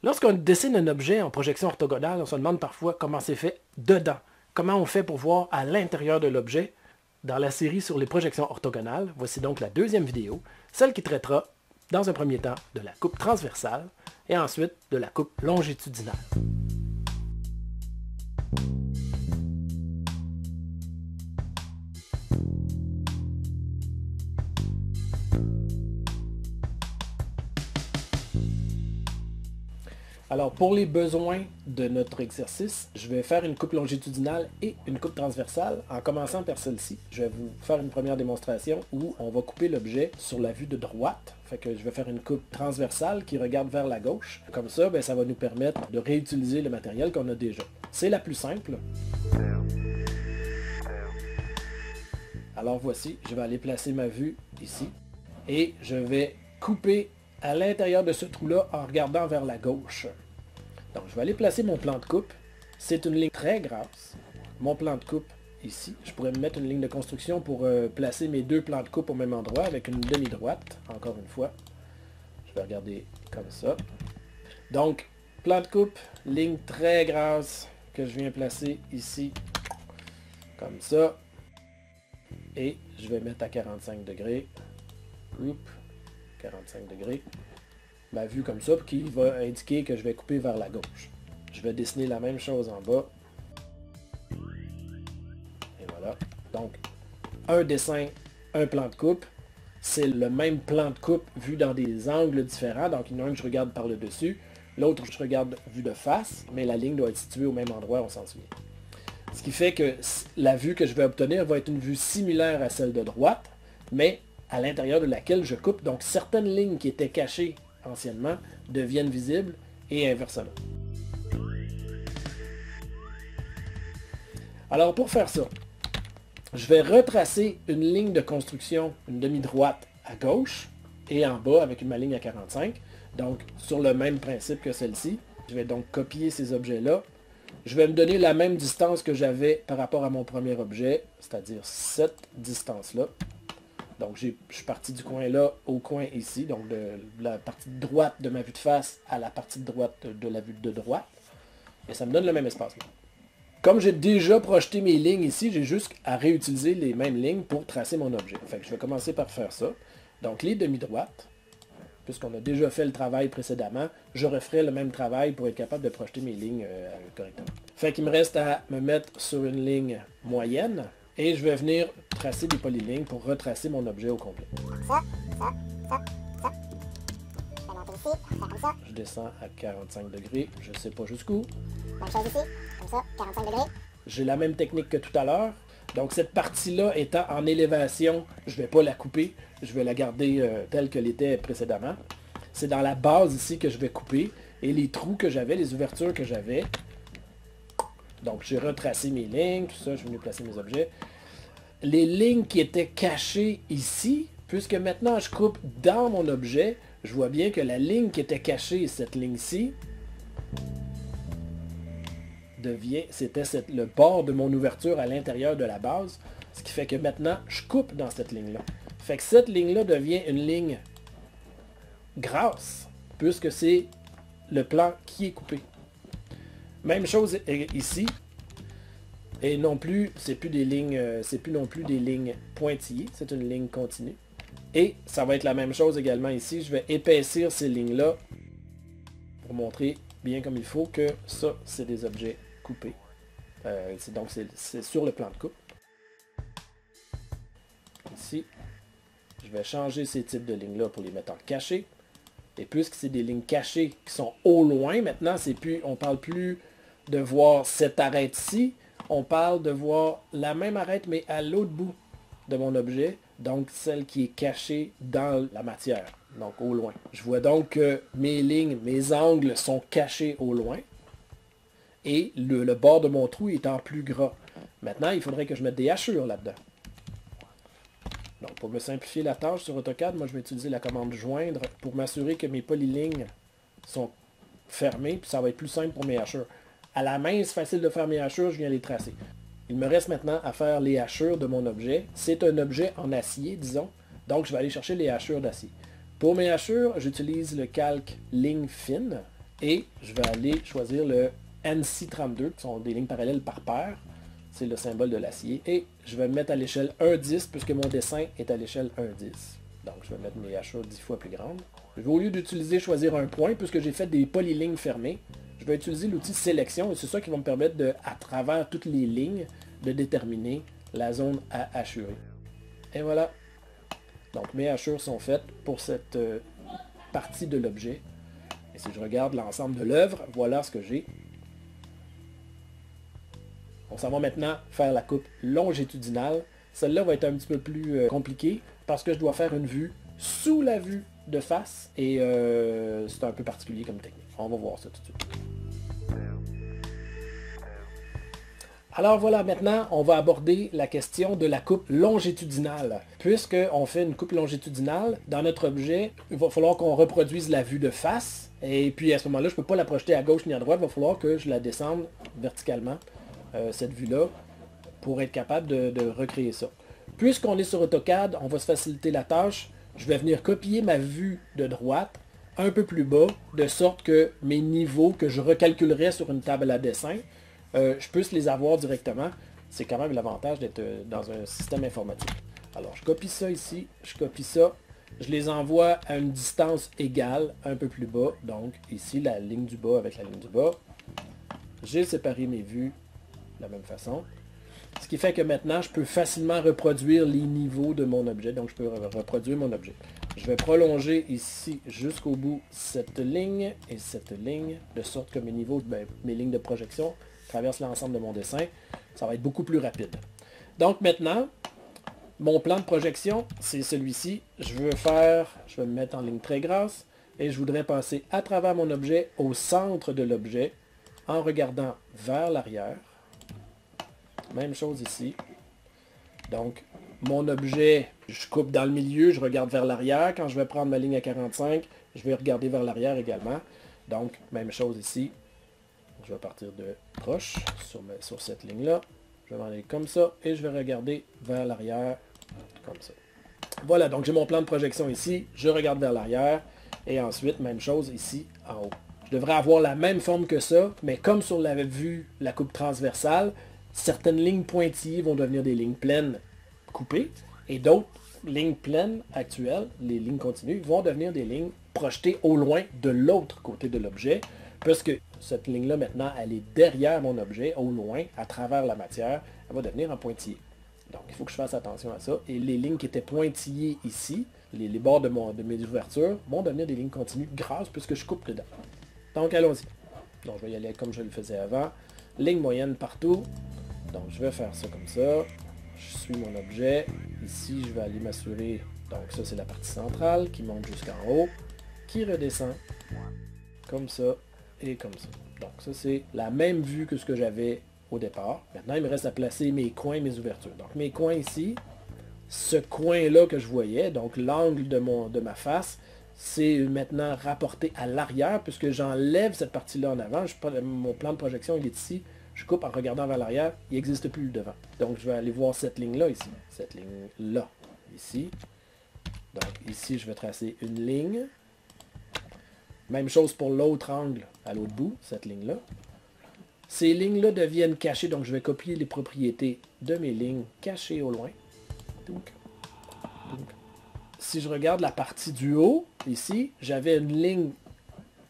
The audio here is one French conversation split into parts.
Lorsqu'on dessine un objet en projection orthogonale, on se demande parfois comment c'est fait dedans. Comment on fait pour voir à l'intérieur de l'objet. Dans la série sur les projections orthogonales, voici donc la deuxième vidéo, celle qui traitera, dans un premier temps, de la coupe transversale et ensuite de la coupe longitudinale. Alors, pour les besoins de notre exercice, je vais faire une coupe longitudinale et une coupe transversale en commençant par celle-ci. Je vais vous faire une première démonstration où on va couper l'objet sur la vue de droite. Fait que je vais faire une coupe transversale qui regarde vers la gauche. Comme ça, ça va nous permettre de réutiliser le matériel qu'on a déjà. C'est la plus simple. Alors voici, je vais aller placer ma vue ici. Et je vais couper à l'intérieur de ce trou-là en regardant vers la gauche. Donc je vais aller placer mon plan de coupe. C'est une ligne très grasse. Mon plan de coupe ici. Je pourrais me mettre une ligne de construction pour placer mes deux plans de coupe au même endroit avec une demi-droite, encore une fois. Je vais regarder comme ça. Donc, plan de coupe, ligne très grasse que je viens placer ici, comme ça. Et je vais mettre à 45 degrés. 45 degrés. Ma vue comme ça, qui va indiquer que je vais couper vers la gauche. Je vais dessiner la même chose en bas. Et voilà. Donc, un dessin, un plan de coupe. C'est le même plan de coupe vu dans des angles différents. Donc, il y en a un que je regarde par le dessus. L'autre, je regarde vue de face. Mais la ligne doit être située au même endroit, on s'en souvient. Ce qui fait que la vue que je vais obtenir va être une vue similaire à celle de droite, mais à l'intérieur de laquelle je coupe. Donc certaines lignes qui étaient cachées anciennement deviennent visibles et inversement. Alors pour faire ça, je vais retracer une ligne de construction, une demi-droite à gauche et en bas avec ma ligne à 45. Donc sur le même principe que celle-ci. Je vais donc copier ces objets-là. Je vais me donner la même distance que j'avais par rapport à mon premier objet, c'est-à-dire cette distance-là. Donc je suis parti du coin là au coin ici, donc de la partie droite de ma vue de face à la partie de droite de la vue de droite. Et ça me donne le même espacement. Comme j'ai déjà projeté mes lignes ici, j'ai juste à réutiliser les mêmes lignes pour tracer mon objet. Fait que je vais commencer par faire ça. Donc les demi-droites, puisqu'on a déjà fait le travail précédemment, je referai le même travail pour être capable de projeter mes lignes correctement. Fait qu'il me reste à me mettre sur une ligne moyenne et je vais venir tracer des polylignes pour retracer mon objet au complet. Ça. Je vais monter ici, faire comme ça. Je descends à 45 degrés, je ne sais pas jusqu'où. Même chose ici, comme ça, 45 degrés. J'ai la même technique que tout à l'heure. Donc cette partie-là étant en élévation, je ne vais pas la couper, je vais la garder telle qu'elle était précédemment. C'est dans la base ici que je vais couper. Et les trous que j'avais, les ouvertures que j'avais. Donc j'ai retracé mes lignes, tout ça, je vais venir placer mes objets. Les lignes qui étaient cachées ici, puisque maintenant je coupe dans mon objet, je vois bien que la ligne qui était cachée, cette ligne-ci, c'était le bord de mon ouverture à l'intérieur de la base, ce qui fait que maintenant, je coupe dans cette ligne-là. Fait que cette ligne-là devient une ligne grasse, puisque c'est le plan qui est coupé. Même chose ici, et non plus, c'est plus non plus des lignes pointillées, c'est une ligne continue. Et ça va être la même chose également ici, je vais épaissir ces lignes-là pour montrer bien comme il faut que ça, c'est des objets coupés. Donc c'est sur le plan de coupe. Ici, je vais changer ces types de lignes-là pour les mettre en caché. Et puisque c'est des lignes cachées qui sont au loin, maintenant, on ne parle plus de voir cette arête-ci, on parle de voir la même arête, mais à l'autre bout de mon objet, donc celle qui est cachée dans la matière, donc au loin. Je vois donc que mes lignes, mes angles sont cachés au loin, et le bord de mon trou étant plus gras. Maintenant, il faudrait que je mette des hachures là-dedans. Donc, pour me simplifier la tâche sur AutoCAD, moi, je vais utiliser la commande joindre pour m'assurer que mes polylignes sont fermées, puis ça va être plus simple pour mes hachures. À la main, c'est facile de faire mes hachures, je viens les tracer. Il me reste maintenant à faire les hachures de mon objet. C'est un objet en acier, disons, donc je vais aller chercher les hachures d'acier. Pour mes hachures, j'utilise le calque ligne fine, Et je vais aller choisir le NC32, qui sont des lignes parallèles par paire. C'est le symbole de l'acier. Et je vais me mettre à l'échelle 1,10 puisque mon dessin est à l'échelle 1,10. Donc je vais mettre mes hachures 10 fois plus grandes. Je vais, au lieu d'utiliser choisir un point, puisque j'ai fait des polylignes fermées, je vais utiliser l'outil sélection et c'est ça qui va me permettre de, à travers toutes les lignes, de déterminer la zone à hachurer. Et voilà. Donc mes hachures sont faites pour cette partie de l'objet. Et si je regarde l'ensemble de l'œuvre, voilà ce que j'ai. On s'en va maintenant faire la coupe longitudinale. Celle-là va être un petit peu plus compliquée parce que je dois faire une vue sous la vue de face et c'est un peu particulier comme technique. On va voir ça tout de suite. Alors voilà, maintenant, on va aborder la question de la coupe longitudinale. Puisqu'on fait une coupe longitudinale, dans notre objet, il va falloir qu'on reproduise la vue de face. Et puis à ce moment-là, je ne peux pas la projeter à gauche ni à droite, il va falloir que je la descende verticalement, cette vue-là, pour être capable de recréer ça. Puisqu'on est sur AutoCAD, on va se faciliter la tâche. Je vais venir copier ma vue de droite un peu plus bas, de sorte que mes niveaux que je recalculerai sur une table à dessin, je puisse les avoir directement. C'est quand même l'avantage d'être dans un système informatique. Alors, je copie ça ici, je copie ça, je les envoie à une distance égale, un peu plus bas. Donc, ici, la ligne du bas avec la ligne du bas. J'ai séparé mes vues de la même façon. Ce qui fait que maintenant, je peux facilement reproduire les niveaux de mon objet. Donc, je peux reproduire mon objet. Je vais prolonger ici jusqu'au bout cette ligne et cette ligne, de sorte que mes niveaux, mes lignes de projection traversent l'ensemble de mon dessin. Ça va être beaucoup plus rapide. Donc maintenant, mon plan de projection, c'est celui-ci. Je vais me mettre en ligne très grasse et je voudrais passer à travers mon objet au centre de l'objet en regardant vers l'arrière. Même chose ici. Donc, mon objet, je coupe dans le milieu, je regarde vers l'arrière. Quand je vais prendre ma ligne à 45, je vais regarder vers l'arrière également. Donc, même chose ici. Je vais partir de proche sur cette ligne-là. Je vais m'en aller comme ça et je vais regarder vers l'arrière comme ça. Voilà, donc j'ai mon plan de projection ici. Je regarde vers l'arrière et ensuite, même chose ici en haut. Je devrais avoir la même forme que ça, mais comme sur la vue, la coupe transversale, certaines lignes pointillées vont devenir des lignes pleines coupées et d'autres lignes pleines actuelles, les lignes continues, vont devenir des lignes projetées au loin de l'autre côté de l'objet, parce que cette ligne-là, maintenant, elle est derrière mon objet, au loin, à travers la matière, elle va devenir en pointillé. Donc, il faut que je fasse attention à ça. Et les lignes qui étaient pointillées ici, les bords de mes ouvertures, vont devenir des lignes continues grâce puisque je coupe dedans. Donc, allons-y. Donc, je vais y aller comme je le faisais avant. Ligne moyenne partout. Donc, je vais faire ça comme ça. Je suis mon objet. Ici, je vais aller m'assurer. Donc, ça, c'est la partie centrale qui monte jusqu'en haut, qui redescend comme ça et comme ça. Donc, ça, c'est la même vue que ce que j'avais au départ. Maintenant, il me reste à placer mes coins, mes ouvertures. Donc, mes coins ici, ce coin-là que je voyais, donc l'angle de ma face, c'est maintenant rapporté à l'arrière, puisque j'enlève cette partie-là en avant. Mon plan de projection, il est ici. Je coupe en regardant vers l'arrière, il n'existe plus le devant. Donc, je vais aller voir cette ligne-là ici. Cette ligne-là, ici. Donc, ici, je vais tracer une ligne. Même chose pour l'autre angle à l'autre bout, cette ligne-là. Ces lignes-là deviennent cachées, donc je vais copier les propriétés de mes lignes cachées au loin. Donc, si je regarde la partie du haut, ici, j'avais une ligne,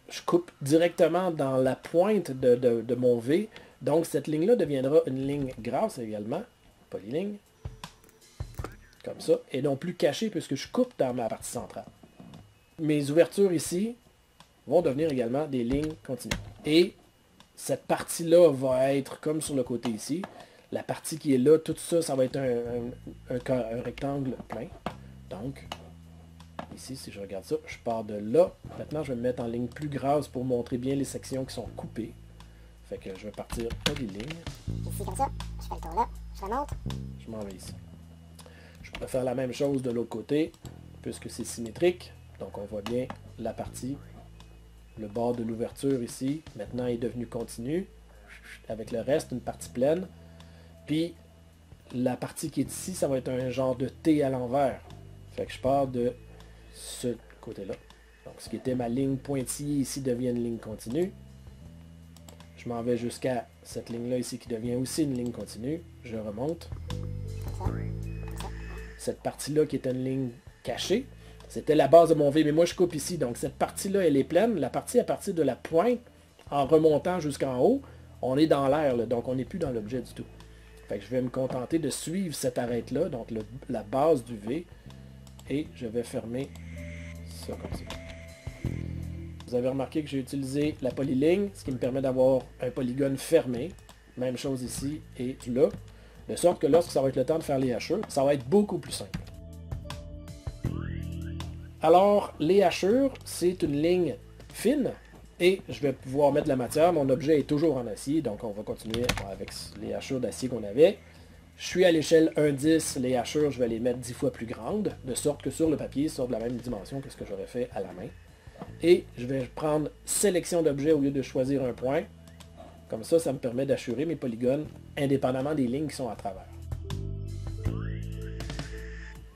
je coupe directement dans la pointe de mon V, donc cette ligne-là deviendra une ligne grasse également, polyligne, comme ça, et non plus cachée puisque je coupe dans ma partie centrale. Mes ouvertures ici vont devenir également des lignes continues. Et cette partie-là va être comme sur le côté ici. La partie qui est là, tout ça, ça va être un rectangle plein. Donc, ici, si je regarde ça, je pars de là. Maintenant, je vais me mettre en ligne plus grasse pour montrer bien les sections qui sont coupées. Fait que je vais partir des lignes. Ici, comme ça, je fais le tour là, je remonte. Je m'en vais ici. Je pourrais faire la même chose de l'autre côté, puisque c'est symétrique. Donc, on voit bien la partie. Le bord de l'ouverture ici, maintenant, est devenu continu. Avec le reste, une partie pleine. Puis, la partie qui est ici, ça va être un genre de T à l'envers. Fait que je pars de ce côté-là. Donc, ce qui était ma ligne pointillée ici devient une ligne continue. Je m'en vais jusqu'à cette ligne-là ici qui devient aussi une ligne continue. Je remonte. Cette partie-là qui est une ligne cachée, c'était la base de mon V, mais moi je coupe ici. Donc cette partie-là, elle est pleine. La partie à partir de la pointe, en remontant jusqu'en haut, on est dans l'air, donc on n'est plus dans l'objet du tout. Fait que je vais me contenter de suivre cette arête-là, donc la base du V, et je vais fermer ça comme ça. Vous avez remarqué que j'ai utilisé la polyligne, ce qui me permet d'avoir un polygone fermé. Même chose ici et là. De sorte que lorsque ça va être le temps de faire les hachures, ça va être beaucoup plus simple. Alors, les hachures, c'est une ligne fine et je vais pouvoir mettre de la matière. Mon objet est toujours en acier, donc on va continuer avec les hachures d'acier qu'on avait. Je suis à l'échelle 1,10, les hachures, je vais les mettre 10 fois plus grandes, de sorte que sur le papier, ils sortent de la même dimension que ce que j'aurais fait à la main. Et je vais prendre sélection d'objets au lieu de choisir un point. Comme ça, ça me permet d'assurer mes polygones indépendamment des lignes qui sont à travers.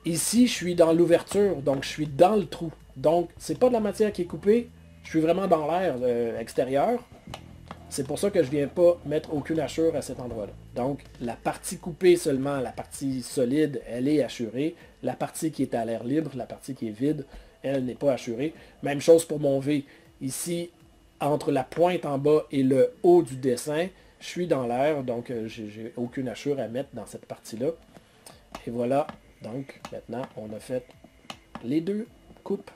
Ici, je suis dans l'ouverture, donc je suis dans le trou. Donc, c'est pas de la matière qui est coupée, je suis vraiment dans l'air extérieur. C'est pour ça que je ne viens pas mettre aucune hachure à cet endroit-là. Donc, la partie coupée seulement, la partie solide, elle est hachurée. La partie qui est à l'air libre, la partie qui est vide, elle n'est pas hachurée. Même chose pour mon V. Ici, entre la pointe en bas et le haut du dessin, je suis dans l'air, donc j'ai aucune hachure à mettre dans cette partie-là. Et voilà, donc maintenant, on a fait les deux coupes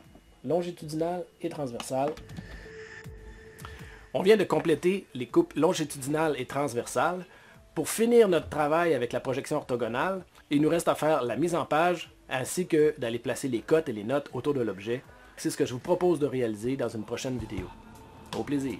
longitudinales et transversales. On vient de compléter les coupes longitudinales et transversales. Pour finir notre travail avec la projection orthogonale, il nous reste à faire la mise en page ainsi que d'aller placer les cotes et les notes autour de l'objet. C'est ce que je vous propose de réaliser dans une prochaine vidéo. Au plaisir!